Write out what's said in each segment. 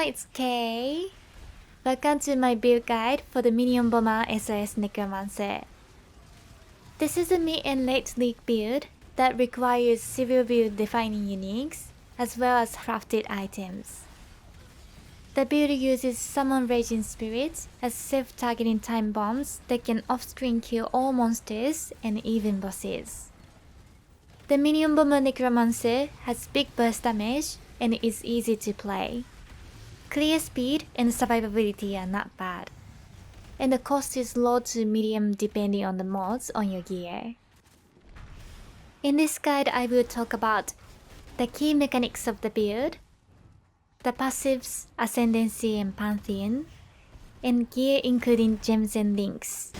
it's Kay. Welcome to my build guide for the Minion Bomber SOS Necromancer. This is a mid and late league build that requires several build defining uniques as well as crafted items. The build uses Summon Raging Spirits as self-targeting time bombs that can off-screen kill all monsters and even bosses. The Minion Bomber Necromancer has big burst damage and is easy to play. Clear speed and survivability are not bad, and the cost is low to medium depending on the mods on your gear. In this guide I will talk about the key mechanics of the build, the passives, Ascendancy and Pantheon, and gear including gems and links.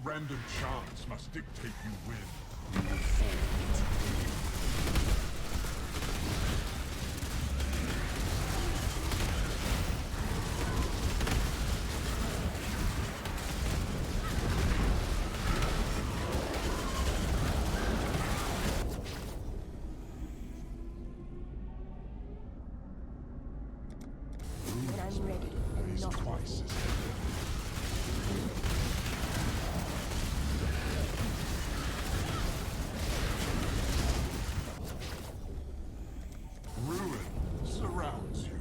Random chance must dictate you win. You will fall. When I'm ready and not Twice as ruin surrounds you.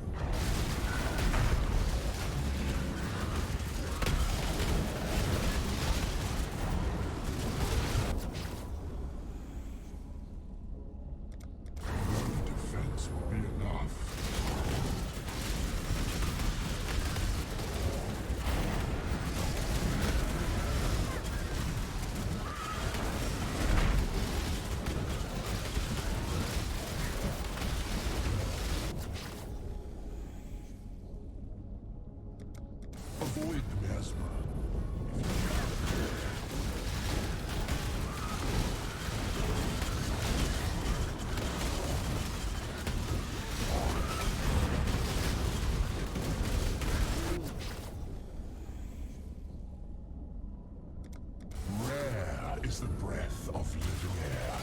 No defense will be enough. Avoid the miasma. Rare is the breath of living air.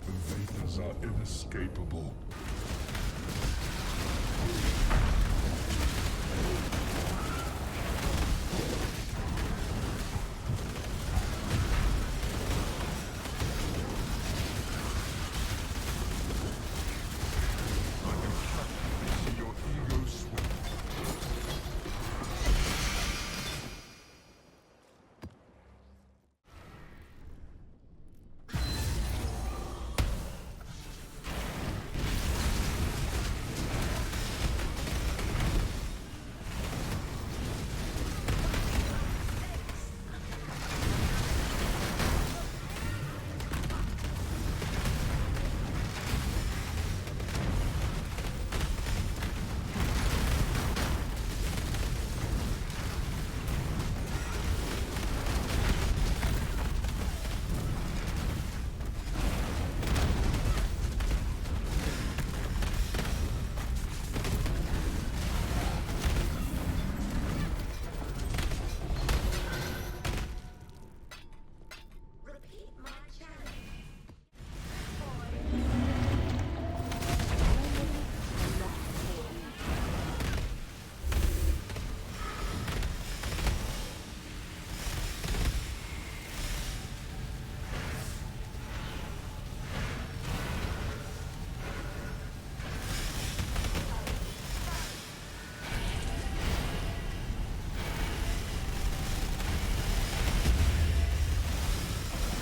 The vapors are inescapable. See your ego swim.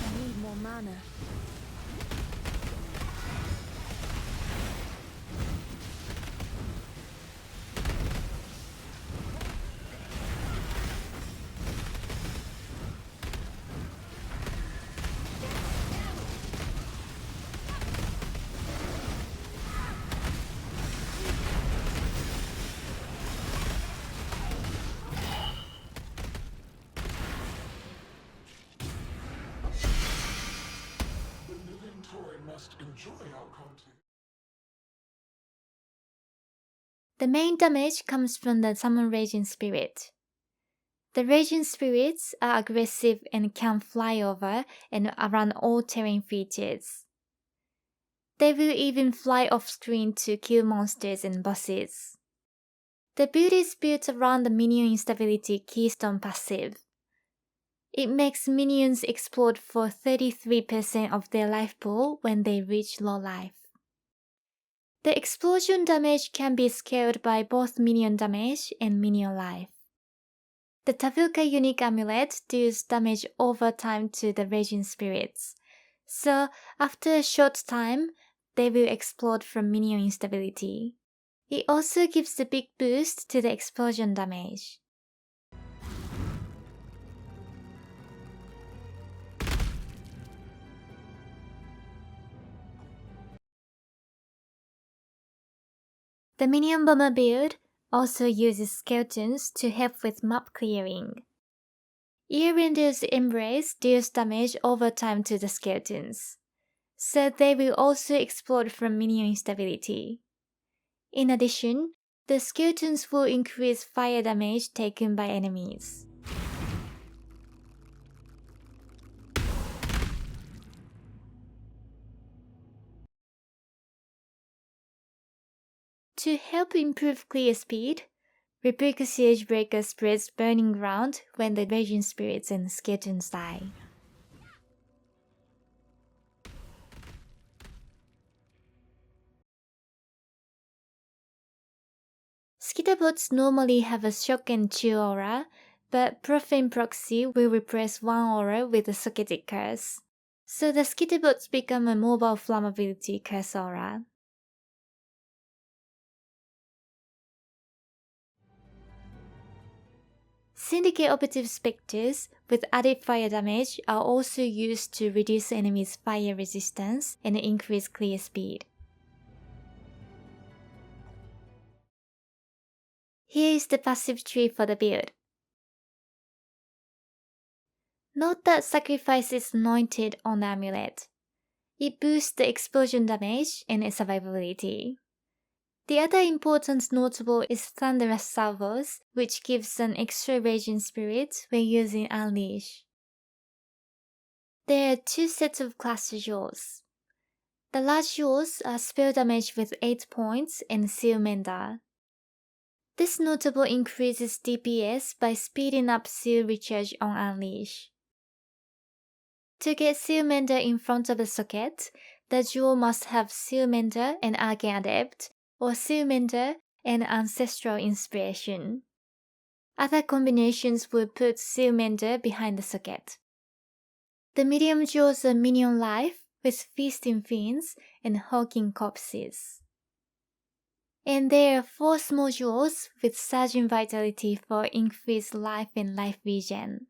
I need more mana. The main damage comes from the Summon Raging Spirit. The Raging Spirits are aggressive and can fly over and around all terrain features. They will even fly off-screen to kill monsters and bosses. The build is built around the Minion Instability Keystone passive. It makes minions explode for 33% of their life pool when they reach low life. The explosion damage can be scaled by both minion damage and minion life. The Tavuka unique amulet deals damage over time to the Raging Spirits, so after a short time, they will explode from minion instability. It also gives a big boost to the explosion damage. The Minion Bomber build also uses skeletons to help with map clearing. Earrender's Embrace deals damage over time to the skeletons, so they will also explode from minion instability. In addition, the skeletons will increase fire damage taken by enemies. To help improve clear speed, Replica Siege Breaker spreads burning ground when the Raging Spirits and skeletons die. Skitterbots normally have a shock and chill aura, but Profane Proxy will replace one aura with a Socketic Curse, so the Skitterbots become a mobile flammability curse aura. Syndicate Operative Spectres with added fire damage are also used to reduce enemies' fire resistance and increase clear speed. Here is the passive tree for the build. Note that Sacrifice is anointed on the amulet. It boosts the explosion damage and survivability. The other important notable is Thunderous Salvos, which gives an extra Raging Spirit when using Unleash. There are two sets of class jaws. The large jaws are spell damage with 8 points and Seal Mender. This notable increases DPS by speeding up Seal recharge on Unleash. To get Seal Mender in front of the socket, the jaw must have Seal Mender and Arcane Adept, or Seal Mender and Ancestral Inspiration. Other combinations will put Seal Mender behind the socket. The medium jaws are Minion Life with Feasting Fiends and Hawking Corpses. And there are 4 small jaws with Surging Vitality for increased life and life regen.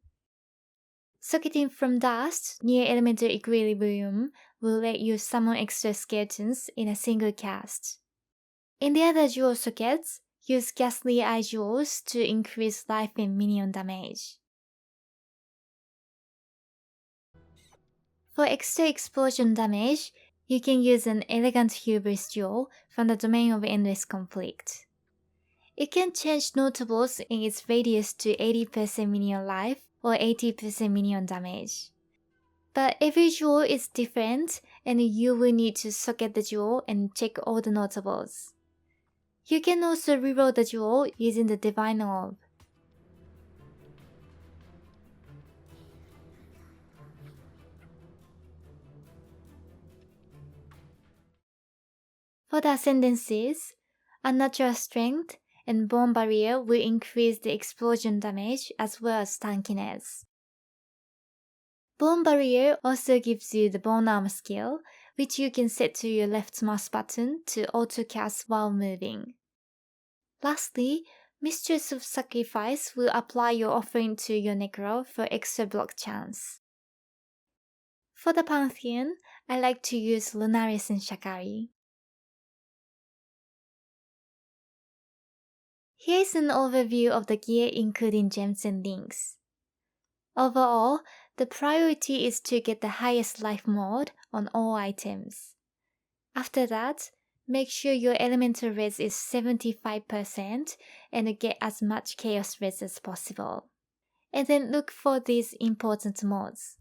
Socketing from Dust near Elemental Equilibrium will let you summon extra skeletons in a single cast. In the other jaw sockets, use Ghastly Eye jaws to increase life and minion damage. For extra explosion damage, you can use an Elegant Hubris jaw from the Domain of Endless Conflict. It can change notables in its radius to 80% minion life or 80% minion damage. But every jaw is different and you will need to socket the jaw and check all the notables. You can also reroll the jaw using the Divine Orb. For the Ascendancies, Unnatural Strength and Bone Barrier will increase the explosion damage as well as tankiness. Bone Barrier also gives you the Bone Armor skill, which you can set to your left mouse button to auto-cast while moving. Lastly, Mistress of Sacrifice will apply your offering to your Necro for extra block chance. For the Pantheon, I like to use Lunaris and Shakari. Here is an overview of the gear including gems and links. Overall, the priority is to get the highest life mode on all items. After that, make sure your elemental res is 75% and get as much chaos res as possible. And then look for these important mods.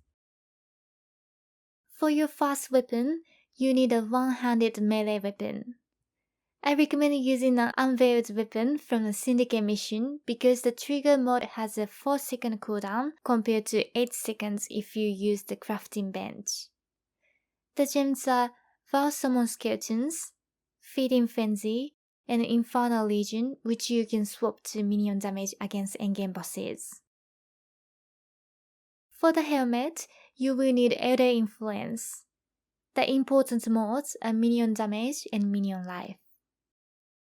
For your first weapon, you need a one-handed melee weapon. I recommend using an unveiled weapon from the Syndicate mission because the trigger mod has a 4-second cooldown compared to 8 seconds if you use the crafting bench. The gems are Vow Summon Skeletons, Feeding Frenzy, and Infernal Legion, which you can swap to minion damage against endgame bosses. For the helmet, you will need Elder Influence. The important mods are minion damage and minion life.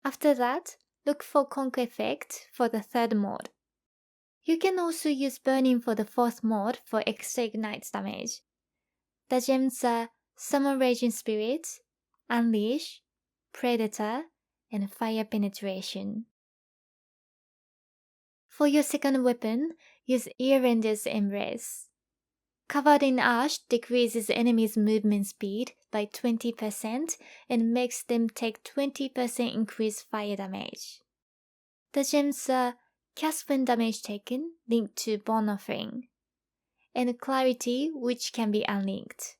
After that, look for Conk effect for the third mod. You can also use Burning for the fourth mod for extra ignite damage. The gems are Summon Raging Spirit, Unleash, Predator, and Fire Penetration. For your second weapon, use Earrender's Embrace. Covered in Ash decreases enemies' movement speed by 20% and makes them take 20% increased fire damage. The gems are Cast when damage taken, linked to Bone Offering, and Clarity, which can be unlinked.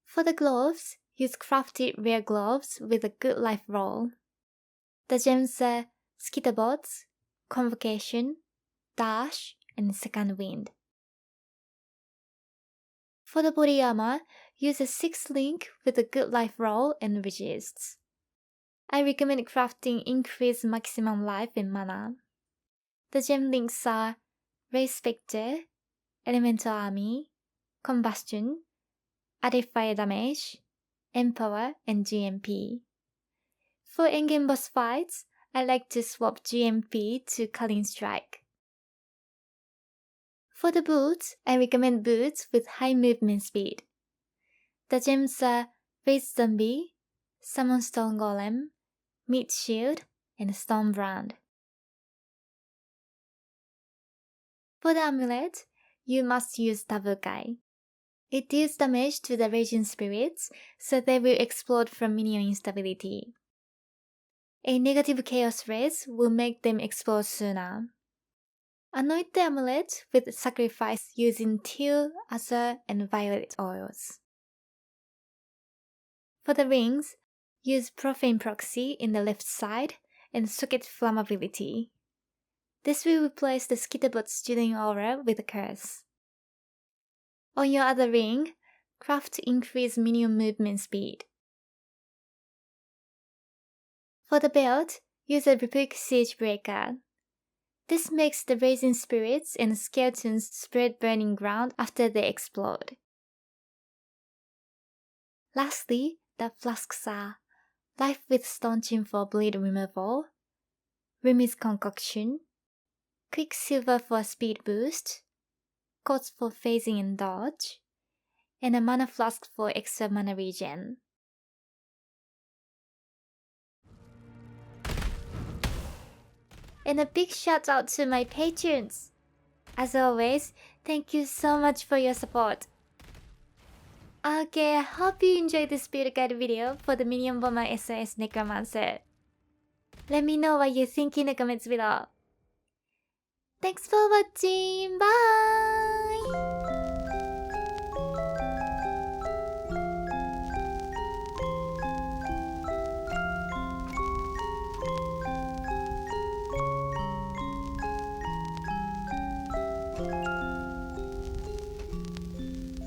For the gloves, use crafted rare gloves with a good life roll. The gems are Skitterbots, Convocation, Dash, and Second Wind. For the body armor, use a 6 link with a good life roll and resists. I recommend crafting increased maximum life and mana. The gem links are Ray Spectre, Elemental Army, Combustion, Added Fire Damage, Empower, and GMP. For endgame boss fights, I like to swap GMP to Culling Strike. For the boots, I recommend boots with high movement speed. The gems are Raise Zombie, Summon Stone Golem, Meat Shield, and Stormbrand. For the amulet, you must use Tabukai. It deals damage to the Raging Spirits, so they will explode from minion instability. A negative chaos res will make them explode sooner. Anoint the amulet with sacrifice using teal, azure, and violet oils. For the rings, use Profane Proxy in the left side and Socket Flammability. This will replace the Skitterbot Student Aura with a curse. On your other ring, craft increase minion movement speed. For the belt, use a Rebuke Siege Breaker. This makes the Raging Spirits and Skeletons spread burning ground after they explode. Lastly, the flasks are Life with Staunching for bleed removal, Rumi's Concoction, Quicksilver for speed boost, Quartz for phasing and dodge, and a Mana Flask for extra mana regen. And a big shout out to my patrons! As always, thank you so much for your support. Okay, I hope you enjoyed this build guide video for the Minion Bomber SOS Necromancer. Let me know what you think in the comments below. Thanks for watching, bye!